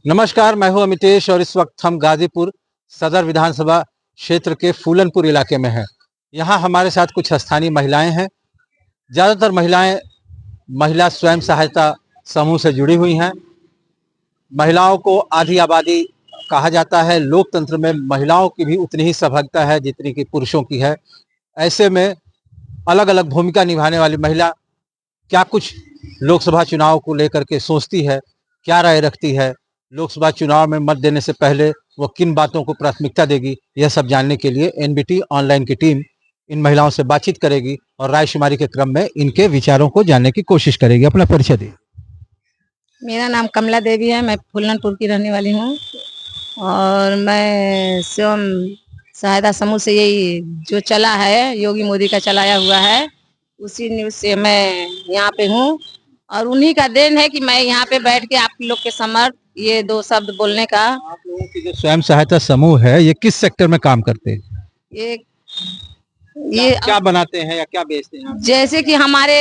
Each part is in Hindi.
नमस्कार, मैं हूं अमितेश और इस वक्त हम गाजीपुर सदर विधानसभा क्षेत्र के फूलनपुर इलाके में हैं। यहां हमारे साथ कुछ स्थानीय महिलाएं हैं। ज़्यादातर महिलाएं महिला स्वयं सहायता समूह से जुड़ी हुई हैं। महिलाओं को आधी आबादी कहा जाता है। लोकतंत्र में महिलाओं की भी उतनी ही सहभागिता है जितनी कि पुरुषों की है। ऐसे में अलग अलग भूमिका निभाने वाली महिला क्या कुछ लोकसभा चुनाव को लेकर के सोचती है, क्या राय रखती है, लोकसभा चुनाव में मत देने से पहले वो किन बातों को प्राथमिकता देगी, यह सब जानने के लिए एनबीटी ऑनलाइन की टीम इन महिलाओं से बातचीत करेगी और रायशुमारी के क्रम में इनके विचारों को जानने की कोशिश करेगी। अपना परिचय दी। मेरा नाम कमला देवी है। मैं फूलनपुर की रहने वाली हूँ और मैं स्वयं सहायता समूह से यही जो चला है, योगी मोदी का चलाया हुआ है, उसी न्यूज से मैं यहाँ पे हूँ और उन्हीं का देन है कि मैं यहाँ पे बैठ के आप लोग के समर्थ ये दो शब्द बोलने का। आप लोगों की जो स्वयं सहायता समूह है, ये किस सेक्टर में काम करते हैं? ये क्या बनाते हैं या क्या बेचते हैं? जैसे कि हमारे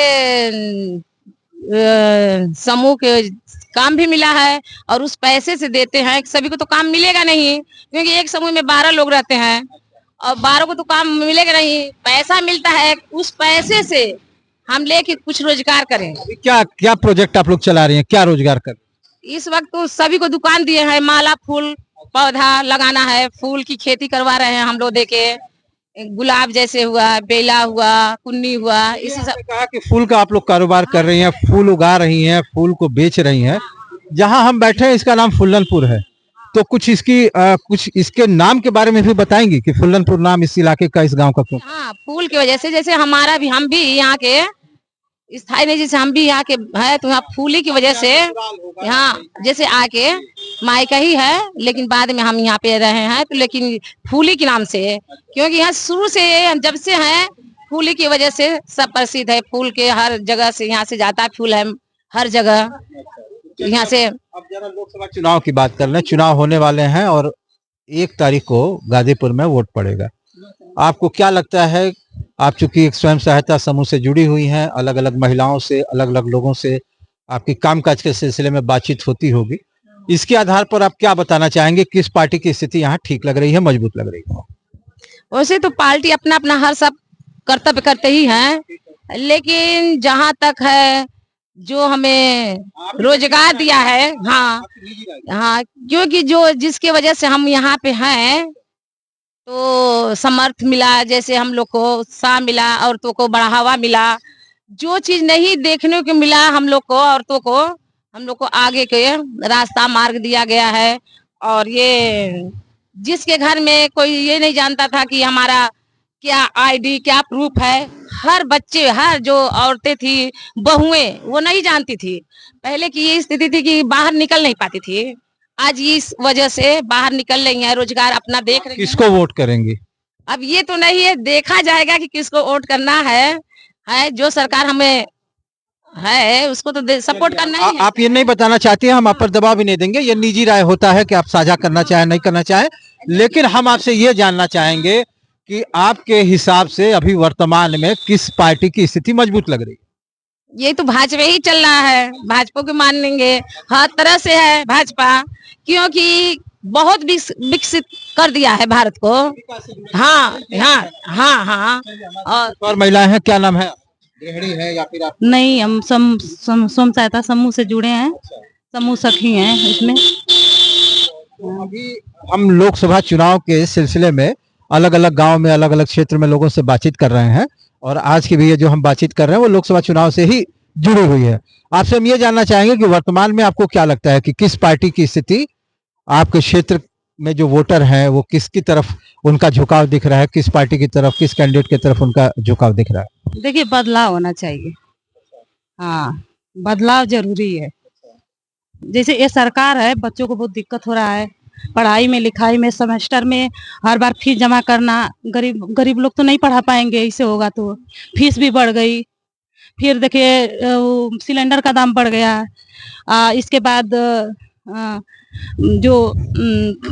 समूह के काम भी मिला है और उस पैसे से देते हैं। सभी को तो काम मिलेगा नहीं, क्योंकि एक समूह में 12 लोग रहते हैं और 12 को तो काम मिलेगा नहीं। पैसा मिलता है, उस पैसे से हम लेके कुछ रोजगार करें। क्या क्या प्रोजेक्ट आप लोग चला रही हैं, क्या रोजगार कर? इस वक्त तो सभी को दुकान दिए हैं। माला फूल पौधा लगाना है, फूल की खेती करवा रहे हैं हम लोग। देखे गुलाब जैसे हुआ, बेला हुआ, कुन्नी हुआ, इसी सब। कहा कि फूल का आप लोग कारोबार कर रही हैं, फूल उगा रही हैं, फूल को बेच रही हैं। जहां हम बैठे हैं इसका नाम फूलनपुर है, तो कुछ कुछ इसके नाम के बारे में भी बताएंगी कि फूलनपुर नाम इस इलाके का, इस गांव का क्यों? हाँ, फूल की वजह से। जैसे हमारा भी, हम भी यहाँ के स्थायी नहीं, जैसे हम भी यहाँ के है, तो यहाँ फूली की वजह से यहाँ जैसे आके मायका ही है, लेकिन बाद में हम यहाँ पे रहे हैं, तो लेकिन फूली के नाम से, क्योंकि यहाँ शुरू से जब से है फूली की वजह से सब प्रसिद्ध है। फूल के हर जगह से यहाँ से जाता है, फूल है हर जगह यहाँ से। अब जरा लोकसभा चुनाव की बात कर रहे हैं। चुनाव होने वाले हैं और 1 तारीख को गाजीपुर में वोट पड़ेगा। आपको क्या लगता है, आप चूंकि एक स्वयं सहायता समूह से जुड़ी हुई हैं, अलग अलग महिलाओं से, अलग अलग लोगों से आपकी कामकाज के सिलसिले में बातचीत होती होगी, इसके आधार पर आप क्या बताना चाहेंगे, किस पार्टी की स्थिति यहाँ ठीक लग रही है, मजबूत लग रही है? वैसे तो पार्टी अपना अपना हर सब कर्तव्य करते ही हैं, लेकिन जहाँ तक है जो हमें रोजगार दिया है, हाँ हाँ, क्योंकि जो जिसकी वजह से हम यहाँ पे हैं, तो समर्थ मिला, जैसे हम लोग को उत्साह मिला, औरतों को बढ़ावा मिला। जो चीज नहीं देखने को मिला हम लोग को, औरतों को, हम लोग को आगे के रास्ता मार्ग दिया गया है। और ये जिसके घर में कोई ये नहीं जानता था कि हमारा क्या आईडी, क्या प्रूफ है, हर बच्चे, हर जो औरतें थी, बहुएं, वो नहीं जानती थी। पहले की ये स्थिति थी कि बाहर निकल नहीं पाती थी। आज इस वजह से बाहर निकल रही है, रोजगार अपना देख रही है। किसको वोट करेंगे? अब ये तो नहीं है, देखा जाएगा कि किसको वोट करना है जो सरकार हमें है उसको तो सपोर्ट करना ही है। आप ये नहीं बताना चाहती हैं, हम आप पर दबाव भी नहीं देंगे, ये निजी राय होता है कि आप साझा करना चाहें नहीं करना चाहें, लेकिन हम आपसे ये जानना चाहेंगे कि आपके हिसाब से अभी वर्तमान में किस पार्टी की स्थिति मजबूत लग रही है? ये तो भाजपा ही चल रहा है, भाजपा को मान लेंगे, हर तरह से है भाजपा, क्योंकि बहुत विकसित कर दिया है भारत को। हाँ हाँ हाँ हाँ। और महिलाएं हैं, क्या नाम है? गृहिणी है या फिर आप? नहीं, हम स्वयं सहायता समूह से जुड़े हैं, समूह सखी हैं इसमें। तो अभी हम लोकसभा चुनाव के सिलसिले में अलग अलग गांव में, अलग अलग क्षेत्र में लोगों से बातचीत कर रहे हैं और आज की भी ये जो हम बातचीत कर रहे हैं वो लोकसभा चुनाव से ही जुड़ी हुई है। आपसे हम ये जानना चाहेंगे कि वर्तमान में आपको क्या लगता है कि किस पार्टी की स्थिति, आपके क्षेत्र में जो वोटर हैं वो किसकी तरफ उनका झुकाव दिख रहा है, किस पार्टी की तरफ, किस कैंडिडेट की तरफ उनका झुकाव दिख रहा है? देखिए, बदलाव होना चाहिए। हाँ, बदलाव जरूरी है। जैसे ये सरकार है, बच्चों को बहुत दिक्कत हो रहा है, पढ़ाई में, लिखाई में, सेमेस्टर में हर बार फीस जमा करना। गरीब लोग तो नहीं पढ़ा पाएंगे, इससे होगा तो फीस भी बढ़ गई। फिर देखिए सिलेंडर का दाम बढ़ गया। इसके बाद जो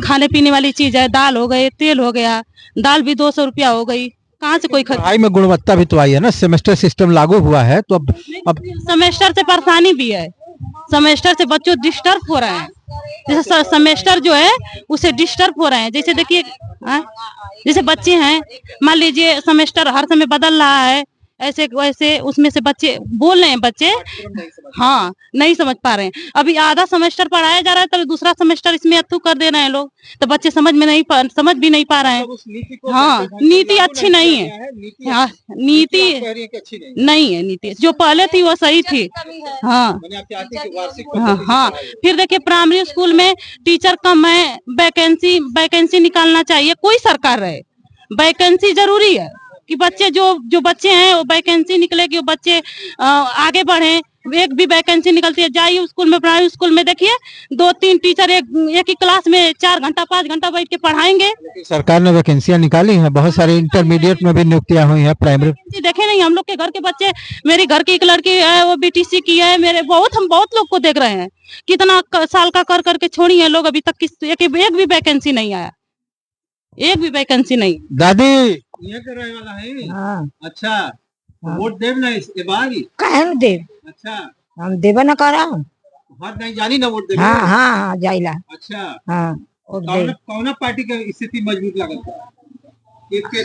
खाने पीने वाली चीज है, दाल हो गई, तेल हो गया, दाल भी 200 रुपया हो गई। कहाँ से कोई पढ़ाई में गुणवत्ता भी तो आई है ना, सेमेस्टर सिस्टम लागू हुआ है, तो अब सेमेस्टर से परेशानी भी है। सेमेस्टर से बच्चों डिस्टर्ब हो रहे हैं। जैसे सेमेस्टर जो है उसे डिस्टर्ब हो रहे हैं। जैसे देखिए जैसे बच्चे हैं, मान लीजिए सेमेस्टर हर समय बदल रहा है, ऐसे वैसे उसमें से बच्चे बोल रहे हैं, बच्चे हाँ नहीं समझ पा रहे हैं। अभी आधा सेमेस्टर पढ़ाया जा रहा है, तब दूसरा सेमेस्टर इसमें अथू कर दे रहे हैं लोग, तो बच्चे समझ भी नहीं पा रहे हैं। हाँ, नीति अच्छी नहीं है। हाँ, नीति नहीं है। नीति जो पहले थी वो सही थी। हाँ हाँ हाँ। फिर देखिए प्राइमरी स्कूल में टीचर कम है, वैकेंसी निकालना चाहिए, कोई सरकार रहे, वैकेंसी जरूरी है कि बच्चे जो बच्चे हैं वो वैकेंसी निकले कि वो बच्चे आगे बढ़े। एक भी वैकेंसी निकलती है, जाइए स्कूल में, प्राइमरी स्कूल में देखिए 2-3 टीचर एक ही क्लास में 4 घंटा 5 घंटा बैठ के पढ़ाएंगे। सरकार ने वैकेंसियां निकाली हैं, बहुत सारे इंटरमीडिएट में भी नियुक्तियां हुई हैं। प्राइमरी देखे नहीं, हम लोग के घर के बच्चे, मेरी घर की एक लड़की है वो बीटीसी की है, हम बहुत लोग को देख रहे हैं, कितना साल का कर करके छोड़ी है लोग, अभी तक एक भी वैकेंसी नहीं आया, एक भी वैकेंसी नहीं। दादी ये कर रहे वाला है। हाँ। अच्छा, वोट देव ना इस बार काहे न देव? अच्छा, हम देबे न करा। हाथ नहीं जानी ना वोट देवे। हाँ हाँ हाँ जाइला। अच्छा, हाँ कौन पार्टी के स्थिति मजबूत लागत है? ये कैसे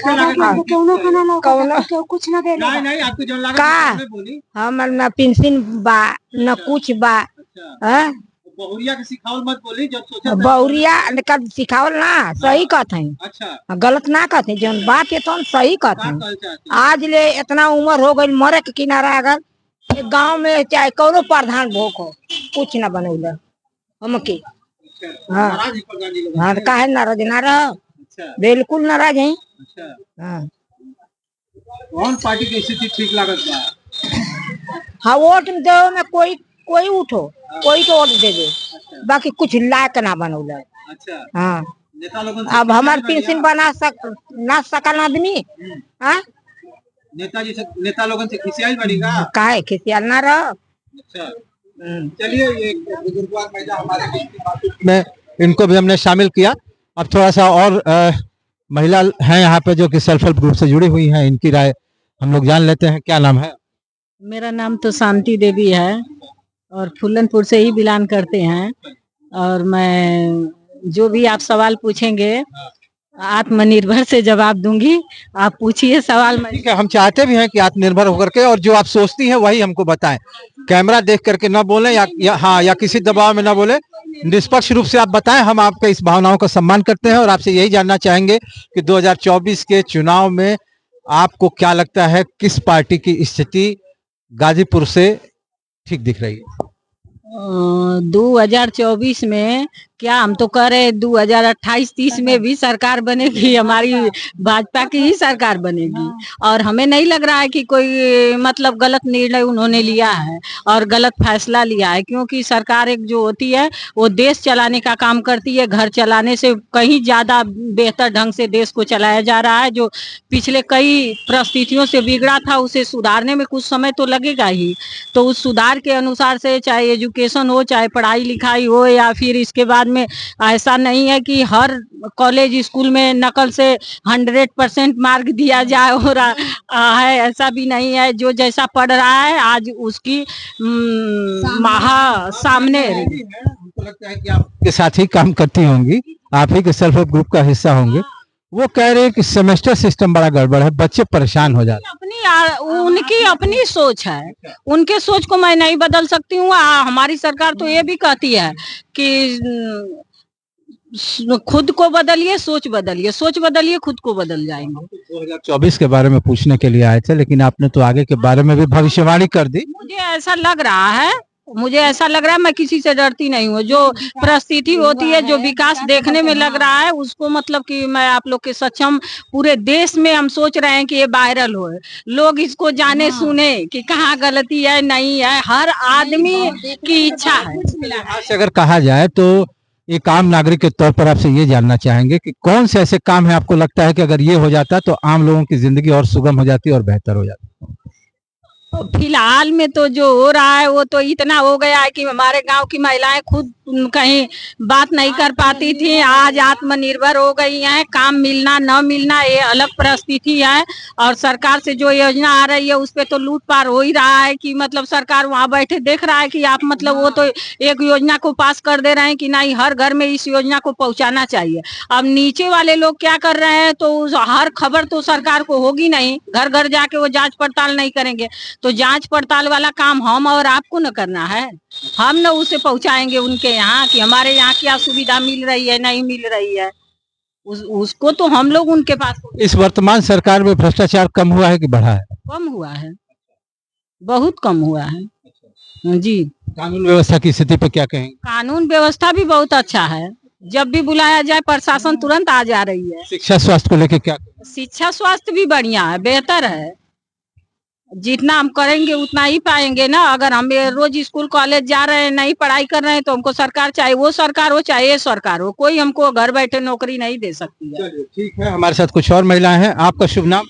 कौनो कुछ ना दे नहीं आपको जो लागत का है बोली। हमर न पेंशन बा न कुछ बा। अच्छा, बहुरिया के सिखावल मत बोली, जब सोचा बहुरिया का सिखावल ना सही कहते हैं। अच्छा, गलत ना कहते, जौन बात है तो सही कहते हैं। आज ले इतना उम्र हो गई, मरे के किनारा अगर गांव में चाहे कौनो प्रधान भोग हो, कुछ ना बनौल हमके। हाँ हाँ, तो काहे नाराज ना रह, बिल्कुल नाराज है। हाँ, कौन पार्टी की स्थिति ठीक लागत बा? हाँ, वोट दो में कोई उठो, कोई तो वोट दे दे, बाकी कुछ लायक ना बनौल। अच्छा, हाँ, नेता लोगन अब हमार पेंशन बना ना सकल आदमी। हाँ, नेता लोगन से खिसियाल बनेगा, काहे खिसियाल ना रह। अच्छा, चलिए ये बुजुर्गवार महिला हमारे में, इनको भी हमने शामिल किया। अब थोड़ा सा और महिला हैं यहाँ पे जो कि सेल्फ हेल्प ग्रुप से जुड़ी हुई हैं, इनकी राय हम लोग जान लेते हैं। क्या नाम है? मेरा नाम तो शांति देवी है और फूलनपुर से ही बिलोंग करते हैं। और मैं जो भी आप सवाल पूछेंगे आत्मनिर्भर से जवाब दूंगी, आप पूछिए सवाल। ठीक है, हम चाहते भी हैं कि आत्मनिर्भर होकर के, और जो आप सोचती हैं वही हमको बताएं, कैमरा देख करके ना बोले या किसी दबाव में ना बोले, निष्पक्ष रूप से आप बताएं। हम आपके इस भावनाओं का सम्मान करते हैं और आपसे यही जानना चाहेंगे कि 2024 के चुनाव में आपको क्या लगता है, किस पार्टी की स्थिति गाजीपुर से ठीक दिख रही है? 2024 में क्या हम तो कह रहे 2028-30 में भी सरकार बनेगी, हमारी भाजपा की ही सरकार बनेगी। और हमें नहीं लग रहा है कि कोई मतलब गलत निर्णय उन्होंने लिया है और गलत फैसला लिया है, क्योंकि सरकार एक जो होती है वो देश चलाने का काम करती है, घर चलाने से कहीं ज्यादा बेहतर ढंग से देश को चलाया जा रहा है। जो पिछले कई परिस्थितियों से बिगड़ा था उसे सुधारने में कुछ समय तो लगेगा ही, तो उस सुधार के अनुसार से चाहे एजुकेशन हो, चाहे पढ़ाई लिखाई हो, या फिर इसके बाद में ऐसा नहीं है कि हर कॉलेज स्कूल में नकल से 100% मार्क दिया जाए हो रहा है, ऐसा भी नहीं है। जो जैसा पढ़ रहा है आज उसकी सामने। हमको लगता है कि आपके साथ ही काम करती होंगी, आप ही के सेल्फ हेल्प ग्रुप का हिस्सा होंगे। वो कह रहे हैं कि सेमेस्टर सिस्टम बड़ा गड़बड़ है, बच्चे परेशान हो जाते हैं। उनकी अपनी सोच है, उनके सोच को मैं नहीं बदल सकती हूँ। हमारी सरकार तो ये भी कहती है कि खुद को बदलिए, सोच बदलिए, खुद को बदल जाएंगे। 2024 के बारे में पूछने के लिए आए थे, लेकिन आपने तो आगे के बारे में भी भविष्यवाणी कर दी। मुझे ऐसा लग रहा है, मैं किसी से डरती नहीं हूँ। जो परिस्थिति होती है, जो विकास देखने में लग रहा है, उसको मतलब कि मैं आप लोग के सक्षम पूरे देश में हम सोच रहे हैं कि ये वायरल हो, लोग इसको जाने सुने कि कहाँ गलती है, नहीं है। हर आदमी की इच्छा है। अगर कहा जाए तो एक आम नागरिक के तौर पर आपसे ये जानना चाहेंगे कि कौन से ऐसे काम है आपको लगता है कि अगर ये हो जाता तो आम लोगों की जिंदगी और सुगम हो जाती और बेहतर हो जाती? फिलहाल में तो जो हो रहा है वो तो इतना हो गया है कि हमारे गांव की महिलाएं खुद कहीं बात नहीं कर पाती थी, आज आत्मनिर्भर हो गई हैं। काम मिलना न मिलना ये अलग परिस्थिति है, और सरकार से जो योजना आ रही है उस पे तो लूट पार हो ही रहा है कि मतलब सरकार वहाँ बैठे देख रहा है कि आप मतलब वो तो एक योजना को पास कर दे रहे हैं कि नहीं हर घर में इस योजना को पहुंचाना चाहिए। अब नीचे वाले लोग क्या कर रहे हैं, तो हर खबर तो सरकार को होगी नहीं, घर घर जाके वो जांच पड़ताल नहीं करेंगे, तो जांच पड़ताल वाला काम हम और आपको न करना है। हम न उसे पहुंचाएंगे उनके यहाँ कि हमारे यहाँ क्या सुविधा मिल रही है नहीं मिल रही है, उसको तो हम लोग उनके पास। इस वर्तमान सरकार में भ्रष्टाचार कम हुआ है कि बढ़ा है? कम हुआ है, बहुत कम हुआ है जी। कानून व्यवस्था की स्थिति पे क्या कहेंगे? कानून व्यवस्था भी बहुत अच्छा है, जब भी बुलाया जाए प्रशासन तुरंत आ जा रही है। शिक्षा स्वास्थ्य को लेकर क्या कहेंगे? शिक्षा स्वास्थ्य भी बढ़िया है, बेहतर है। जितना हम करेंगे उतना ही पाएंगे ना। अगर हम रोज स्कूल कॉलेज जा रहे हैं नहीं पढ़ाई कर रहे हैं तो हमको सरकार, चाहे वो सरकार हो चाहे ये सरकार हो, कोई हमको घर बैठे नौकरी नहीं दे सकती है। ठीक है, हमारे साथ कुछ और महिलाएं हैं। आपका शुभ नाम?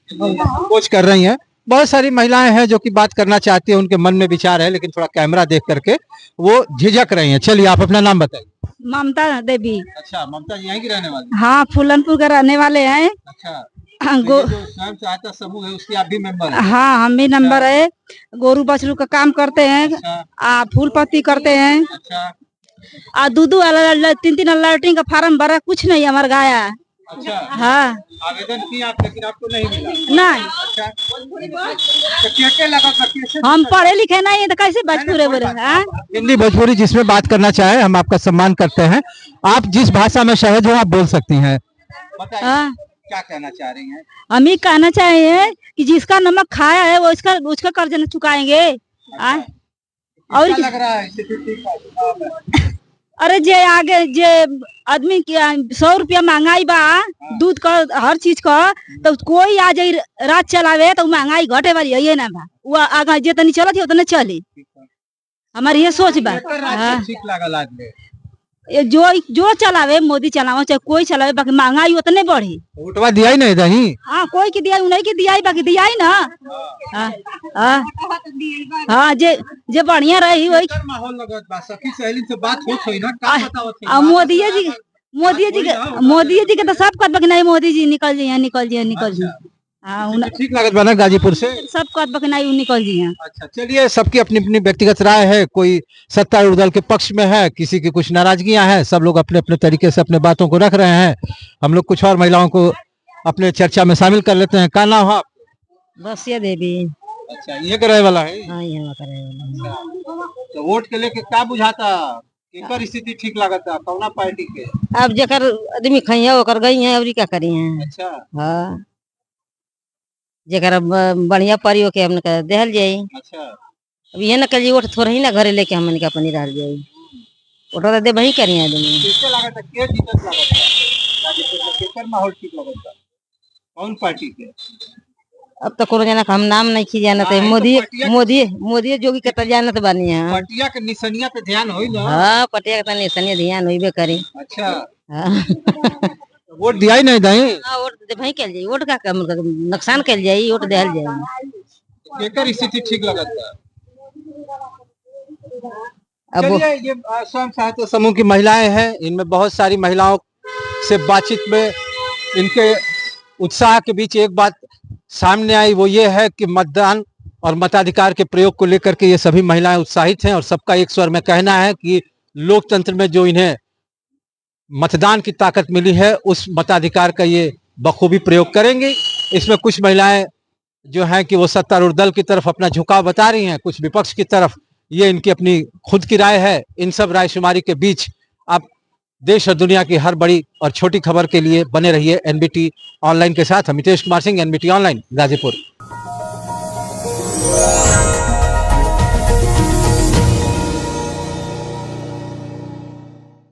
कोच कर रही हैं। बहुत सारी महिलाएं हैं जो कि बात करना चाहती हैं, उनके मन में विचार है, लेकिन थोड़ा कैमरा देख करके वो झिझक रही हैं। चलिए आप अपना नाम बताइए। ममता देवी। अच्छा, ममता जी यहीं की रहने वाली? हाँ, फूलनपुर के रहने वाले हैं। अच्छा, हाँ, जो स्वयं सहायता समूह है उसकी आप भी मेंबर हैं? हाँ, हम भी नंबर है। गोरू बछरू का काम करते हैं। अच्छा, फूल पत्ती करते हैं। अच्छा, दूध तीन लैट्रिन का फार्म भरा, कुछ नहीं हमारे गाया। अच्छा। हाँ, आवेदन किया आप लेकिन आपको नहीं मिला? नहीं। अच्छा, तो क्या लगा? कैसे? हम पढ़े लिखे नहीं है तो कैसे भोजपुरी बोले? हाँ? हिंदी भोजपुरी जिसमें बात करना चाहे हम आपका सम्मान करते हैं। आप जिस भाषा में सहज हो आप बोल सकती हैं। हाँ, क्या कहना चाह रही हैं? हम ही कहना चाहिए कि जिसका नमक खाया है वो उसका कर्ज न चुकाएंगे। और लग रहा है अरे जे आगे जे आदमी की 100 रुपया महंगाई बा दूध का हर चीज का, तो कोई आ जाए रात चलावे तो महंगाई घटे वाली है ना बा। वो आगे जितनी चलत है उतने चली, हमारी ये सोच बा। ठीक लागल आदमी जो चलावे, मोदी चलावे चाहे कोई चलावे, बाकी महंगाई उतने बढ़ी। वोटवा दिया ही नहीं दही। हाँ, कोई की दिया नहीं की दिया, बाकी दिया ही ना। हाँ, जे बढ़िया रही वही माहौल लगत बा। सखी सहेली से बात होत होई ना, का बतावत है? मोदी जी के तो सब कहत बा कि नहीं मोदी जी निकल जी। हाँ, ठीक लागत बा ना गाजीपुर से? सब कहत बा कि नहीं उ निकल जी। अच्छा, चलिए सबकी अपनी अपनी व्यक्तिगत राय है। कोई सत्तारूढ़ दल के पक्ष में है, किसी की कुछ नाराजगियां हैं। सब लोग अपने अपने तरीके से अपने बातों को रख रहे हैं। हम लोग कुछ और महिलाओं को अपने चर्चा में शामिल कर लेते हैं। क्या नाम है? बसिया देवी। अच्छा, ये करे वाला है? हाँ, यहाँ करे वाला। तो वोट के लेके क्या बुझाता? केकर स्थिति ठीक लागता? कौना पार्टी के? अब जेकर आदमी खइया ओकर गई है, अबरी क्या करी है। अच्छा, हाँ, जेकर बढ़िया परियो के हमने कह देहल जाई। अच्छा। अब ये न कल वोट थोड़ा ही ना घरे लेके हमन के अपनी रह जाई, वोट तो दे वही करी आदमी। कैसे लागता? के जीतत लागता? गाजीपुर में केकर माहौल ठीक लागता? कौन पार्टी के? अब तो कोनो जना हम नाम नहीं खी जानत है। मोदी जोगी के तो जानत बानी है। पटिया के निशानिया पे ध्यान होई ना? हाँ, पटिया के निशानी ध्यान होइबे करी। अच्छा, हाँ, वोट दिया ही नहीं दही? वोट दे भाई कल जाई, वोट का नुकसान कल जाई, वोट देहल जाई। केकर स्थिति ठीक लगता? अब चलिए, ये स्वयं सहायता समूह की महिलाएं हैं। इनमें बहुत सारी महिलाओं से बातचीत में इनके उत्साह के बीच एक बात सामने आई, वो ये है कि मतदान और मताधिकार के प्रयोग को लेकर के ये सभी महिलाएं उत्साहित हैं और सबका एक स्वर में कहना है कि लोकतंत्र में जो इन्हें मतदान की ताकत मिली है उस मताधिकार का ये बखूबी प्रयोग करेंगे। इसमें कुछ महिलाएं जो हैं कि वो सत्तारूढ़ दल की तरफ अपना झुकाव बता रही हैं, कुछ विपक्ष की तरफ। ये इनकी अपनी खुद की राय है। इन सब रायशुमारी के बीच आप देश और दुनिया की हर बड़ी और छोटी खबर के लिए बने रहिए एनबीटी ऑनलाइन के साथ। हम हितेश कुमार सिंह, एनबीटी ऑनलाइन, गाजीपुर।